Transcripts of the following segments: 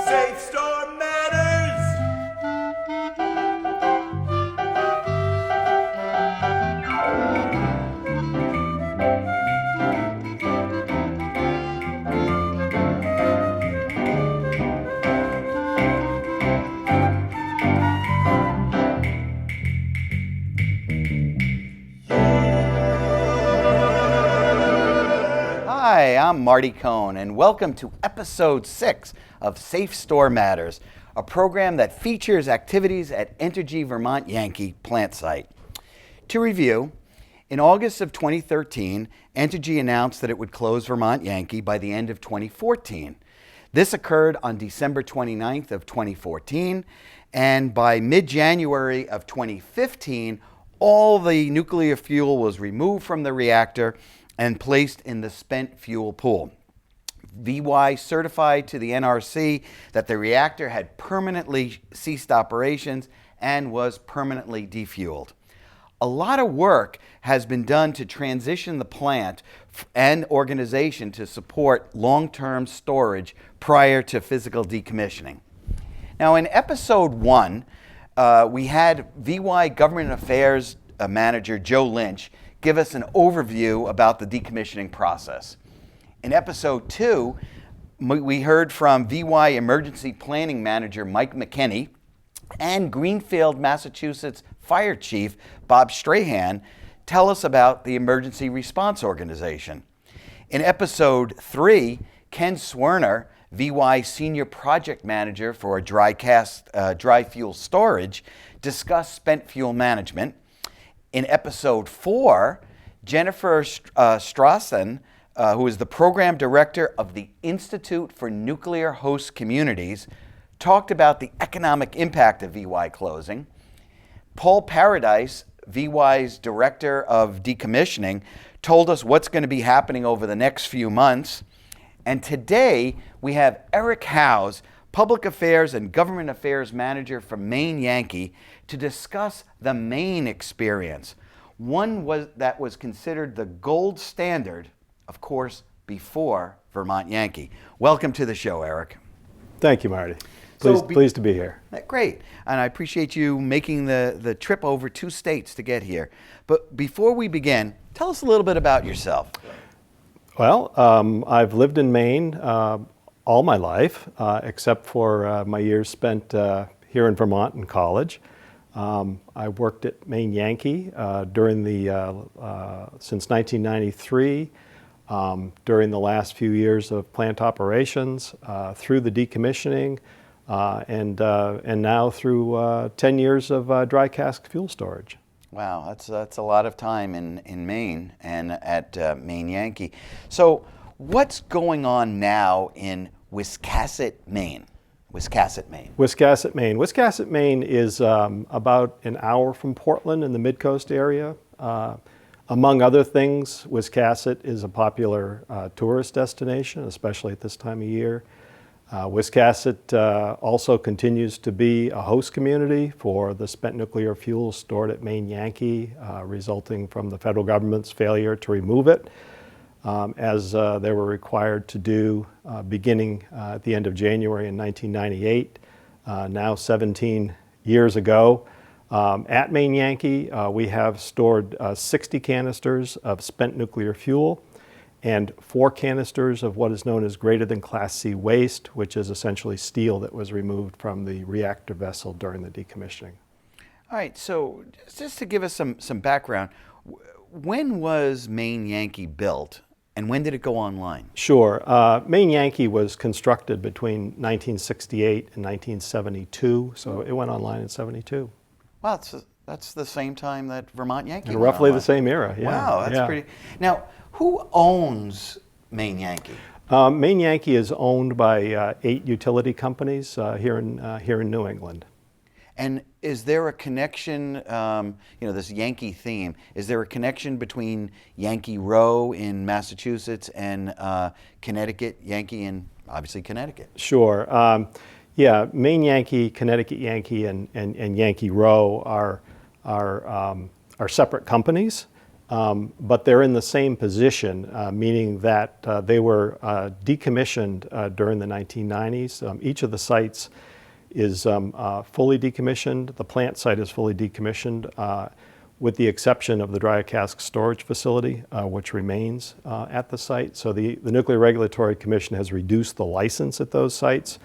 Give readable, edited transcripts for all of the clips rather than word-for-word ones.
SAFSTOR Matters! Hi, I'm Marty Cohn, and welcome to episode 6 of SAFSTOR Matters, a program that features activities at Entergy Vermont Yankee plant site. To review, in August of 2013, Entergy announced that it would close Vermont Yankee by the end of 2014. This occurred on December 29th of 2014, and by mid-January of 2015, all the nuclear fuel was removed from the reactor and placed in the spent fuel pool. VY certified to the NRC that the reactor had permanently ceased operations and was permanently defueled. A lot of work has been done to transition the plant and organization to support long-term storage prior to physical decommissioning. Now, in episode 1, we had VY Government Affairs Manager Joe Lynch give us an overview about the decommissioning process. In episode 2, we heard from VY Emergency Planning Manager Mike McKinney and Greenfield, Massachusetts Fire Chief Bob Strahan tell us about the Emergency Response Organization. In episode 3, Ken Swerner, VY Senior Project Manager for dry fuel storage, discussed spent fuel management. In episode 4, Jennifer Strassen, who is the program director of the Institute for Nuclear Host Communities, talked about the economic impact of VY closing. Paul Paradise, VY's director of decommissioning, told us what's going to be happening over the next few months. And today we have Eric Howes, Public Affairs and Government Affairs Manager for Maine Yankee, to discuss the Maine experience. One that was considered the gold standard, of course, before Vermont Yankee. Welcome to the show, Eric. Thank you, Marty. Pleased to be here. Great. And I appreciate you making the trip over 2 states to get here. But before we begin, tell us a little bit about yourself. Well, I've lived in Maine all my life, except for my years spent here in Vermont in college. I worked at Maine Yankee since 1993, during the last few years of plant operations, through the decommissioning, and now through 10 years of dry cask fuel storage. Wow, that's a lot of time in Maine and at Maine Yankee. So what's going on now in Wiscasset, Maine? Wiscasset, Maine is about an hour from Portland in the Mid-Coast area. Among other things, Wiscasset is a popular tourist destination, especially at this time of year. Wiscasset also continues to be a host community for the spent nuclear fuel stored at Maine Yankee, resulting from the federal government's failure to remove it, as they were required to do beginning at the end of January in 1998, now 17 years ago. At Maine Yankee, we have stored 60 canisters of spent nuclear fuel and 4 canisters of what is known as greater than Class C waste, which is essentially steel that was removed from the reactor vessel during the decommissioning. All right, so just to give us some background, when was Maine Yankee built and when did it go online? Sure. Maine Yankee was constructed between 1968 and 1972, so it went online in 72. Wow, that's the same time that Vermont Yankee and went roughly online. the same era, yeah. Wow, that's pretty. Now, who owns Maine Yankee? Maine Yankee is owned by 8 utility companies here in New England. And is there a connection, this Yankee theme, is there a connection between Yankee Row in Massachusetts and Connecticut Yankee in, obviously, Connecticut? Sure. Maine Yankee, Connecticut Yankee, and Yankee Row are separate companies. but they're in the same position, meaning that they were decommissioned during the 1990s. Each of the sites is fully decommissioned. The plant site is fully decommissioned, with the exception of the dry cask storage facility, which remains at the site. So the Nuclear Regulatory Commission has reduced the license at those sites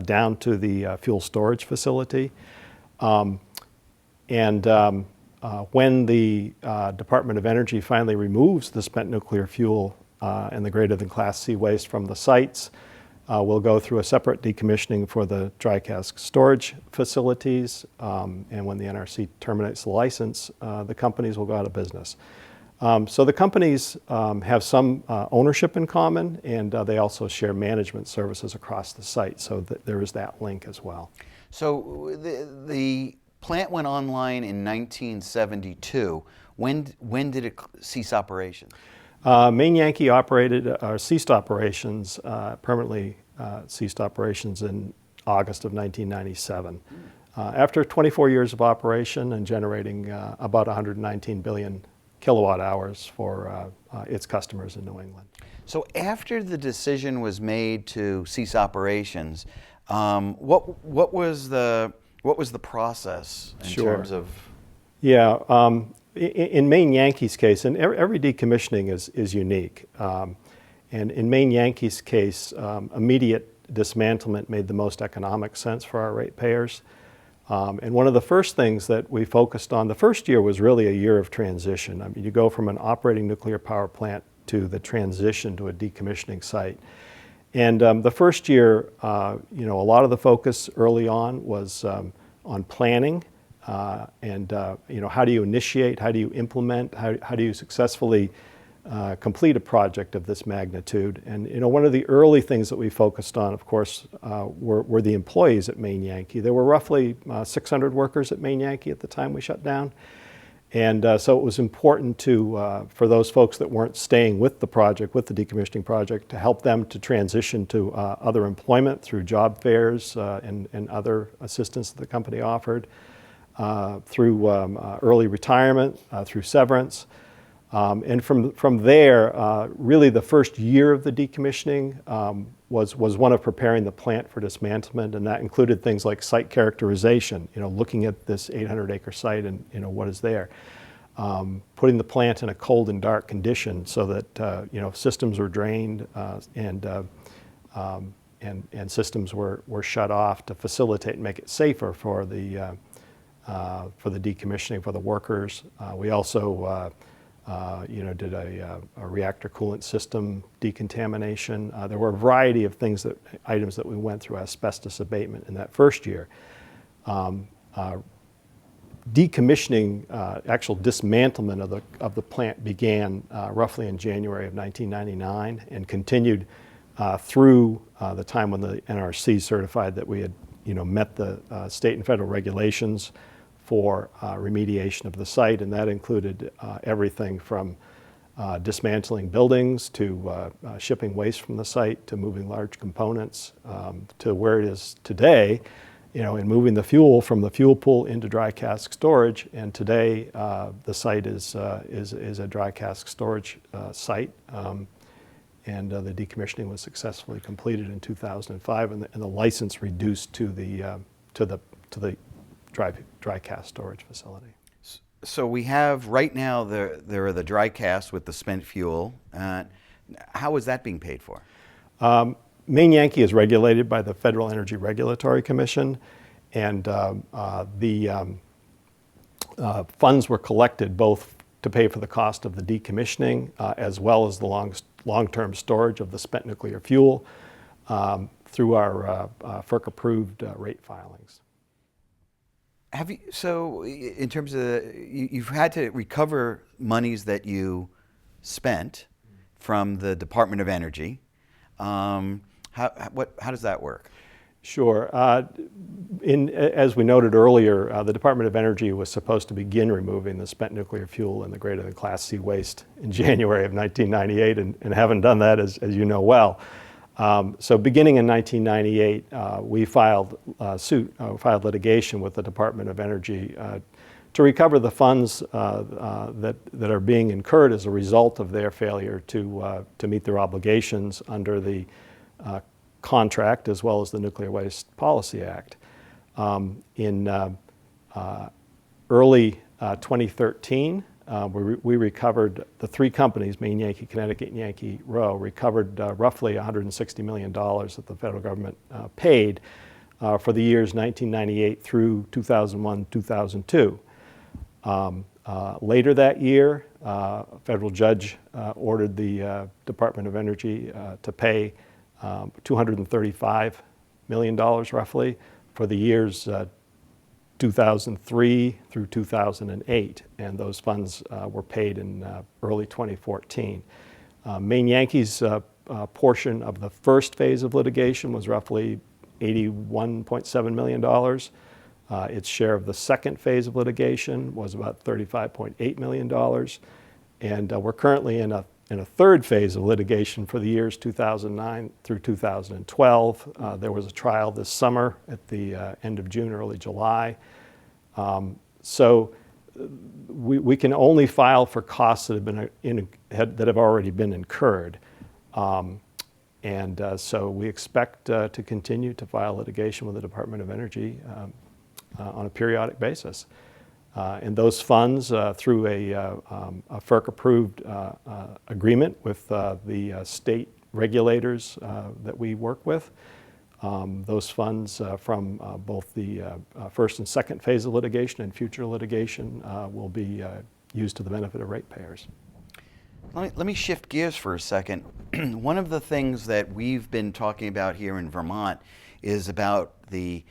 down to the fuel storage facility. When the Department of Energy finally removes the spent nuclear fuel and the greater than Class C waste from the sites, we'll go through a separate decommissioning for the dry cask storage facilities. And when the NRC terminates the license, the companies will go out of business. So the companies have some ownership in common, and they also share management services across the site. So there is that link as well. So the plant went online in 1972. When did it cease operation? Maine Yankee ceased operations, permanently ceased operations in August of 1997. After 24 years of operation and generating about 119 billion kilowatt hours for its customers in New England. So after the decision was made to cease operations, what was the process in terms of? Yeah, in Maine Yankee's case, and every decommissioning is unique. And in Maine Yankee's case, immediate dismantlement made the most economic sense for our ratepayers. And one of the first things that we focused on, the first year was really a year of transition. I mean, you go from an operating nuclear power plant to the transition to a decommissioning site. And the first year, a lot of the focus early on was on planning and how do you initiate, how do you implement, how do you successfully complete a project of this magnitude. And one of the early things that we focused on, of course, were the employees at Maine Yankee. There were roughly 600 workers at Maine Yankee at the time we shut down. And so it was important for those folks that weren't staying with the project, with the decommissioning project, to help them to transition to other employment through job fairs and other assistance that the company offered, through early retirement, through severance. And from there, really the first year of the decommissioning was one of preparing the plant for dismantlement, and that included things like site characterization, looking at this 800-acre site and what is there. Putting the plant in a cold and dark condition so that systems were drained and systems were shut off to facilitate and make it safer for the decommissioning for the workers. We also did a reactor coolant system decontamination. There were a variety of items that we went through asbestos abatement in that first year. Decommissioning, actual dismantlement of the plant began roughly in January of 1999 and continued through the time when the NRC certified that we had met the state and federal regulations for remediation of the site, and that included everything from dismantling buildings to shipping waste from the site to moving large components to where it is today, and moving the fuel from the fuel pool into dry cask storage. And today the site is a dry cask storage site, and the decommissioning was successfully completed in 2005, and the license reduced to the dry cask storage facility. So we have right now there are the dry casts with the spent fuel. How is that being paid for? Maine Yankee is regulated by the Federal Energy Regulatory Commission, and the funds were collected both to pay for the cost of the decommissioning as well as the long-term storage of the spent nuclear fuel through our FERC-approved rate filings. So in terms of, you've had to recover monies that you spent from the Department of Energy. How does that work? Sure. As we noted earlier, the Department of Energy was supposed to begin removing the spent nuclear fuel and the greater than Class C waste in January of 1998, and haven't done that, as you know well. So beginning in 1998, we filed litigation with the Department of Energy to recover the funds that are being incurred as a result of their failure to meet their obligations under the contract as well as the Nuclear Waste Policy Act. In early 2013, we recovered, the three companies, Maine Yankee, Connecticut, and Yankee Row, recovered roughly $160 million that the federal government paid for the years 1998 through 2001, 2002. Later that year, a federal judge ordered the Department of Energy to pay $235 million roughly for the years 2003 through 2008, and those funds were paid in early 2014. Maine Yankee's portion of the first phase of litigation was roughly $81.7 million. Its share of the second phase of litigation was about $35.8 million. And we're currently in a third phase of litigation for the years 2009 through 2012. There was a trial this summer at the end of June, early July. So we can only file for costs that have already been incurred. So we expect to continue to file litigation with the Department of Energy on a periodic basis. And those funds, through a FERC-approved agreement with the state regulators that we work with, those funds from both the first and second phase of litigation and future litigation will be used to the benefit of ratepayers. Let me shift gears for a second. One of the things that we've been talking about here in Vermont is about the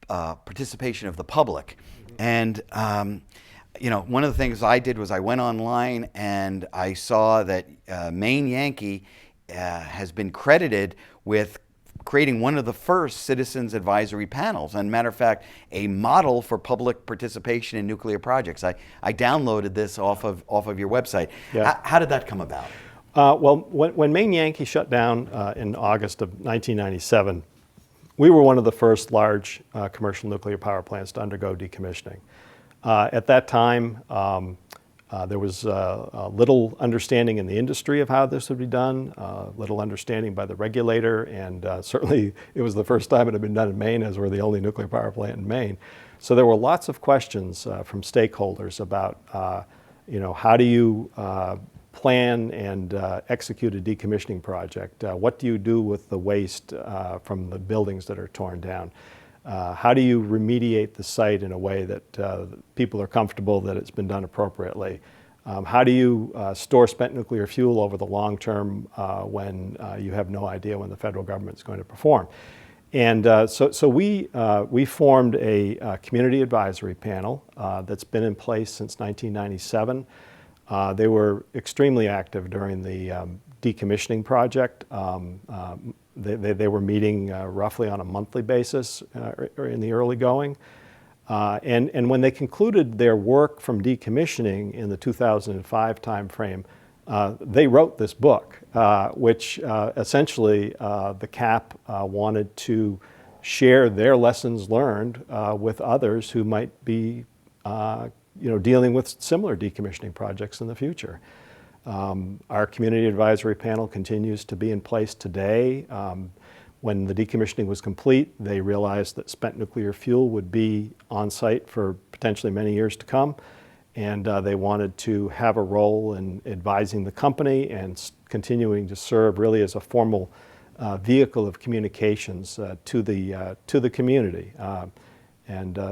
participation of the public. And one of the things I did was I went online and I saw that Maine Yankee has been credited with creating one of the first citizens advisory panels, and matter of fact, a model for public participation in nuclear projects. I downloaded this off of your website. Yeah. How did that come about? Well, when Maine Yankee shut down in August of 1997, we were one of the first large commercial nuclear power plants to undergo decommissioning. At that time, there was little understanding in the industry of how this would be done, little understanding by the regulator, and certainly it was the first time it had been done in Maine, as we're the only nuclear power plant in Maine. So there were lots of questions from stakeholders about, how do you plan and execute a decommissioning project? What do you do with the waste from the buildings that are torn down? How do you remediate the site in a way that people are comfortable that it's been done appropriately? How do you store spent nuclear fuel over the long term when you have no idea when the federal government is going to perform? And so we formed a community advisory panel that's been in place since 1997. They were extremely active during the decommissioning project. They were meeting roughly on a monthly basis in the early going. And when they concluded their work from decommissioning in the 2005 timeframe, they wrote this book, which essentially the CAP wanted to share their lessons learned with others who might be dealing with similar decommissioning projects in the future. Our community advisory panel continues to be in place today. When the decommissioning was complete, they realized that spent nuclear fuel would be on site for potentially many years to come, and they wanted to have a role in advising the company and continuing to serve really as a formal vehicle of communications to the community.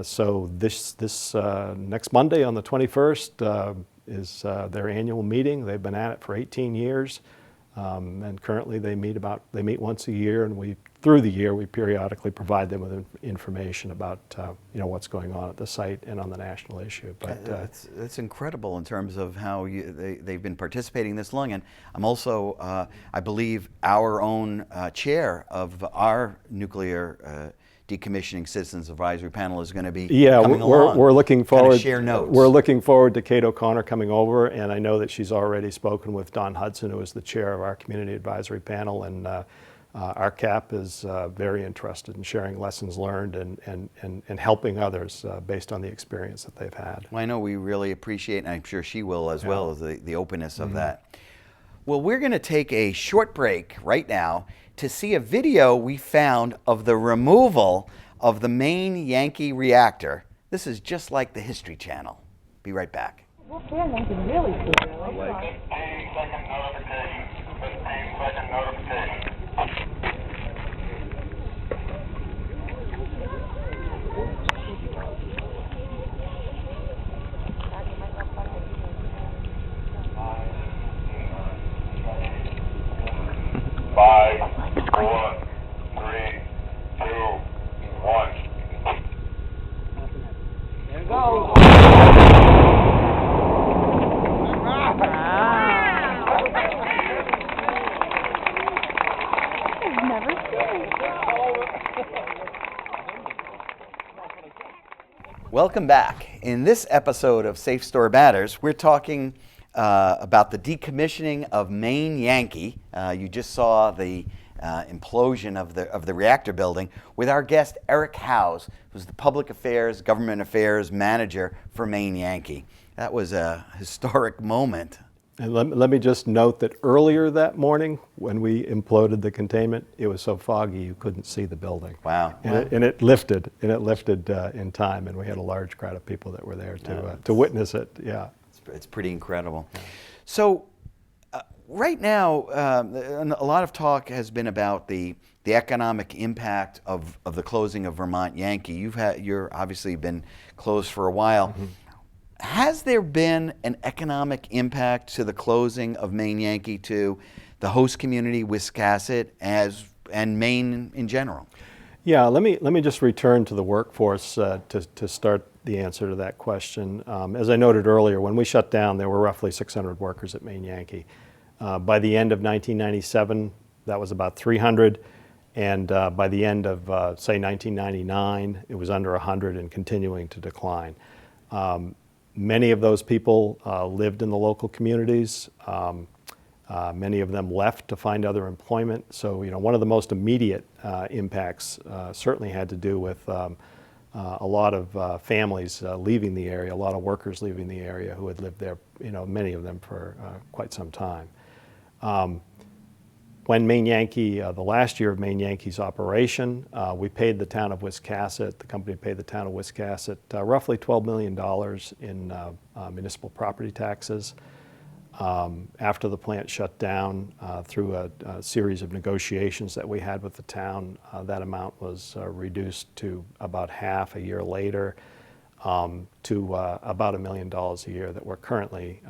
So this next Monday on the 21st is their annual meeting. They've been at it for 18 years, and currently they meet once a year, and through the year we periodically provide them with information about what's going on at the site and on the national issue. But that's incredible in terms of how they've been participating this long. And I'm also, I believe, our own chair of our nuclear decommissioning citizens advisory panel is going to be coming along. We're looking forward. Share notes. We're looking forward to Kate O'Connor coming over, and I know that she's already spoken with Don Hudson, who is the chair of our community advisory panel, and RCAP is very interested in sharing lessons learned and helping others based on the experience that they've had. Well, I know we really appreciate, and I'm sure she will as well, as the openness of that. Well, we're going to take a short break right now to see a video we found of the removal of the Maine Yankee reactor. This is just like the History Channel. Be right back. Well, Maine Yankee really cool. 15-second notification. 15-second notification. Five, four, three, two, one. There it goes. I've never seen it. Welcome back. In this episode of SAFSTOR Matters, we're talking about the decommissioning of Maine Yankee. You just saw the implosion of the reactor building with our guest Eric Howes, who's the Public Affairs, Government Affairs Manager for Maine Yankee. That was a historic moment. And let me just note that earlier that morning, when we imploded the containment, it was so foggy you couldn't see the building. Wow. And it lifted in time, and we had a large crowd of people that were there to witness it. Yeah. It's pretty incredible. So right now, a lot of talk has been about the economic impact of the closing of Vermont Yankee. You're obviously been closed for a while. Mm-hmm. Has there been an economic impact to the closing of Maine Yankee to the host community, Wiscasset, and Maine in general? Yeah, let me just return to the workforce to start the answer to that question. As I noted earlier, when we shut down, there were roughly 600 workers at Maine Yankee. By the end of 1997, that was about 300, and by the end of, say, 1999, it was under 100 and continuing to decline. Many of those people lived in the local communities. Many of them left to find other employment. So, one of the most immediate impacts certainly had to do with a lot of families leaving the area, a lot of workers leaving the area who had lived there, many of them for quite some time. When Maine Yankee, the last year of Maine Yankee's operation, we paid the town of Wiscasset, the company paid the town of Wiscasset roughly $12 million in municipal property taxes. After the plant shut down, through a series of negotiations that we had with the town, that amount was reduced to about half a year later, to about $1 million a year that we're currently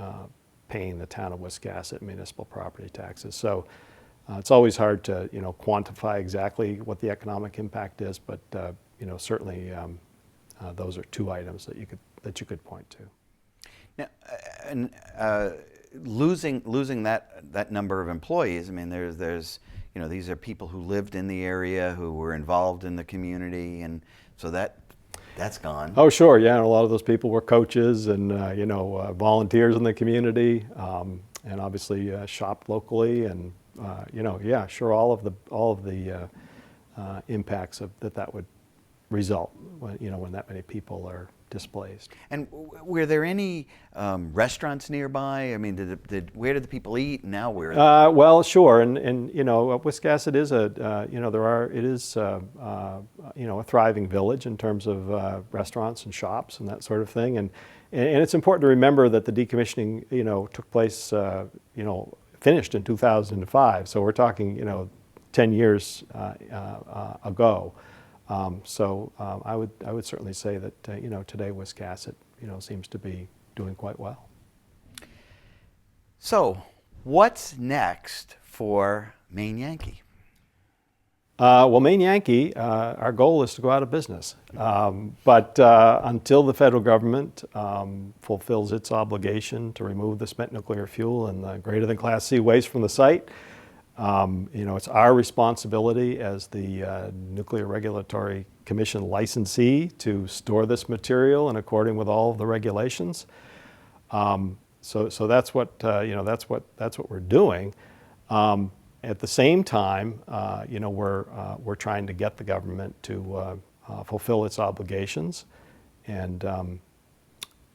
paying the town of Wiscasset municipal property taxes. So it's always hard to quantify exactly what the economic impact is, but certainly those are two items that you could point to. Now, losing that number of employees, I mean, there's these are people who lived in the area, who were involved in the community, and so that's gone. Oh, sure, yeah, and a lot of those people were coaches and volunteers in the community, and obviously shopped locally, and yeah, sure, all of the impacts that would result when that many people are displaced. And were there any restaurants nearby? I mean, where did the people eat? And now where? Well, sure, and Wiscasset is a thriving village in terms of restaurants and shops and that sort of thing, and it's important to remember that the decommissioning took place finished in 2005, so we're talking 10 years ago. So I would certainly say that today Wiscasset seems to be doing quite well. So what's next for Maine Yankee? Well, Maine Yankee, our goal is to go out of business. But until the federal government fulfills its obligation to remove the spent nuclear fuel and the greater than Class C waste from the site, it's our responsibility as the Nuclear Regulatory Commission licensee to store this material in accordance with all of the regulations. So that's what we're doing. At the same time, we're trying to get the government to fulfill its obligations, and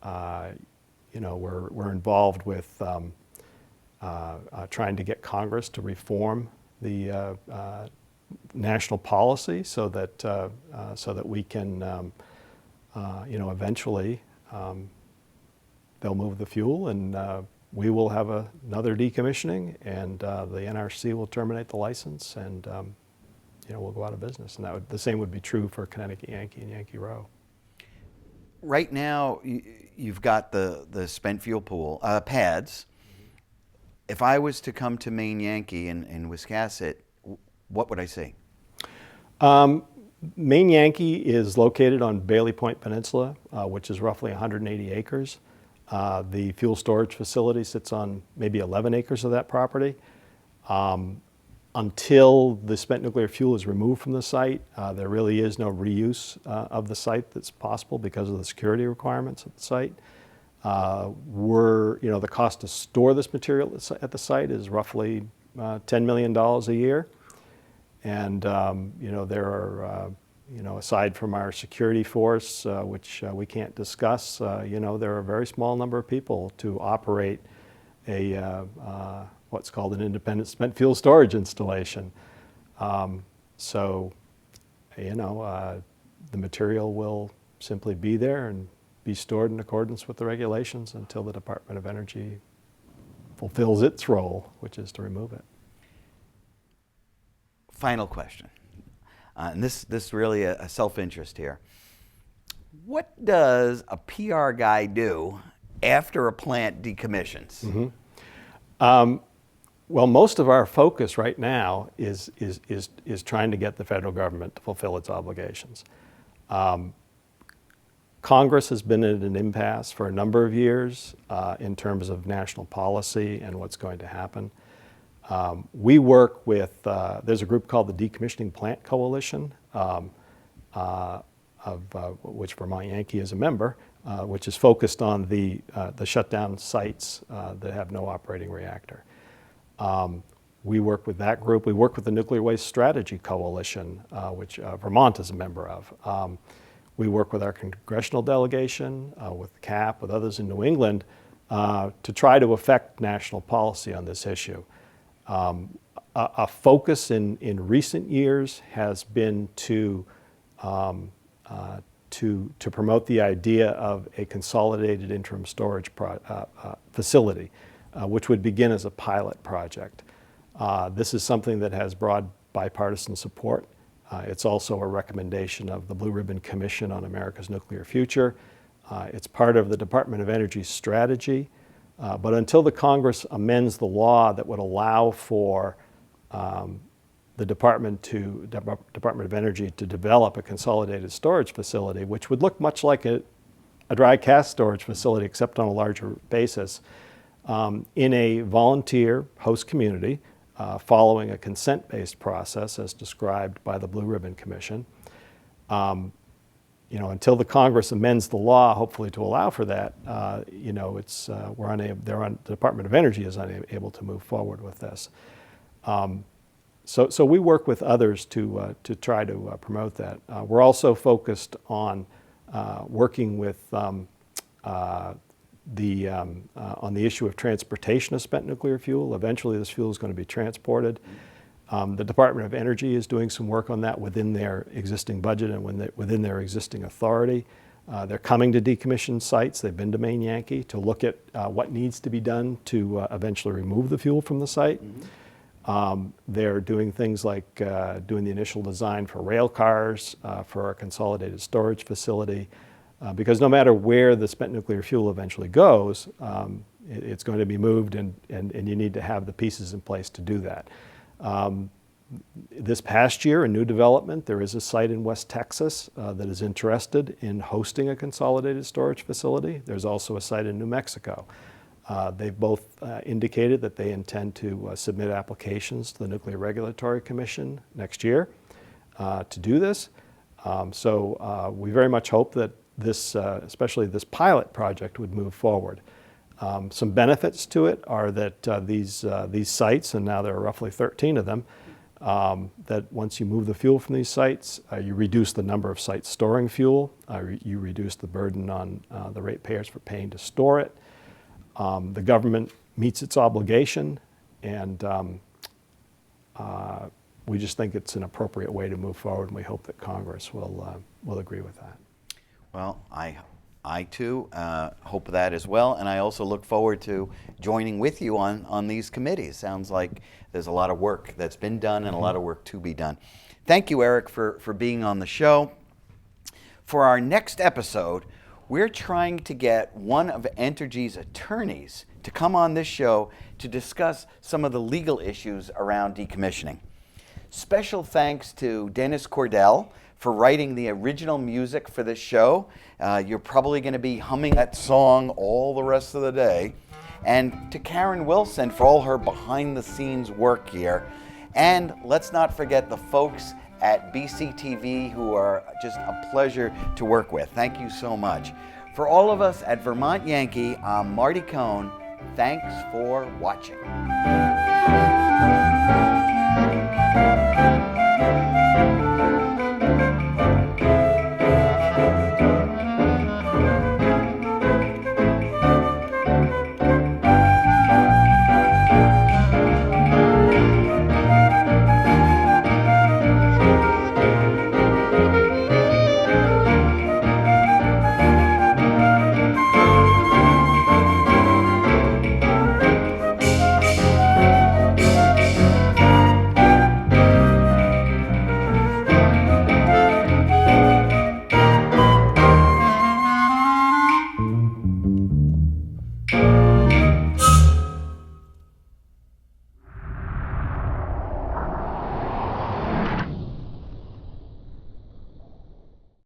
we're involved with trying to get Congress to reform the national policy so that we can, eventually they'll move the fuel, and we will have another decommissioning, and the NRC will terminate the license, and we'll go out of business. And the same would be true for Connecticut Yankee and Yankee Row. Right now, you've got the spent fuel pool pads. If I was to come to Maine Yankee in Wiscasset, what would I see? Maine Yankee is located on Bailey Point Peninsula, which is roughly 180 acres. The fuel storage facility sits on maybe 11 acres of that property. Until the spent nuclear fuel is removed from the site, there really is no reuse of the site that's possible because of the security requirements of the site. The cost to store this material at the site is roughly $10 million a year. And, there are, aside from our security force, which we can't discuss, there are a very small number of people to operate what's called an independent spent fuel storage installation. The material will simply be there and be stored in accordance with the regulations until the Department of Energy fulfills its role, which is to remove it. Final question, and this really a self-interest here. What does a PR guy do after a plant decommissions? Mm-hmm. Well, most of our focus right now is trying to get the federal government to fulfill its obligations. Congress has been at an impasse for a number of years in terms of national policy and what's going to happen. We work with, there's a group called the Decommissioning Plant Coalition, which Vermont Yankee is a member, which is focused on the shutdown sites that have no operating reactor. We work with that group. We work with the Nuclear Waste Strategy Coalition, which Vermont is a member of. We work with our congressional delegation, with CAP, with others in New England, to try to affect national policy on this issue. A focus in recent years has been to promote the idea of a consolidated interim storage facility, which would begin as a pilot project. This is something that has broad bipartisan support. It's also a recommendation of the Blue Ribbon Commission on America's Nuclear Future. It's part of the Department of Energy's strategy. But until the Congress amends the law that would allow for the Department of Energy to develop a consolidated storage facility, which would look much like a dry cask storage facility, except on a larger basis, in a volunteer host community, following a consent-based process as described by the Blue Ribbon Commission. Until the Congress amends the law, hopefully to allow for that, the Department of Energy is unable to move forward with this. So we work with others to try to promote that. We're also focused on working with on the issue of transportation of spent nuclear fuel. Eventually, this fuel is going to be transported. The Department of Energy is doing some work on that within their existing budget and within their existing authority. They're coming to decommissioned sites. They've been to Maine Yankee to look at what needs to be done to eventually remove the fuel from the site. Mm-hmm. They're doing things like doing the initial design for rail cars for our consolidated storage facility. Because no matter where the spent nuclear fuel eventually goes, it's going to be moved, and you need to have the pieces in place to do that. This past year, a new development, there is a site in West Texas that is interested in hosting a consolidated storage facility. There's also a site in New Mexico. They've both indicated that they intend to submit applications to the Nuclear Regulatory Commission next year to do this. So we very much hope that this, especially this pilot project, would move forward. Some benefits to it are that these sites, and now there are roughly 13 of them, that once you move the fuel from these sites, you reduce the number of sites storing fuel, you reduce the burden on the ratepayers for paying to store it. The government meets its obligation, and we just think it's an appropriate way to move forward, and we hope that Congress will agree with that. Well, I too hope that as well, and I also look forward to joining with you on these committees. Sounds like there's a lot of work that's been done and a lot of work to be done. Thank you, Eric, for being on the show. For our next episode, we're trying to get one of Entergy's attorneys to come on this show to discuss some of the legal issues around decommissioning. Special thanks to Dennis Cordell for writing the original music for this show. You're probably going to be humming that song all the rest of the day. And to Karen Wilson for all her behind-the-scenes work here. And let's not forget the folks at BCTV who are just a pleasure to work with. Thank you so much. For all of us at Vermont Yankee, I'm Marty Cohn. Thanks for watching.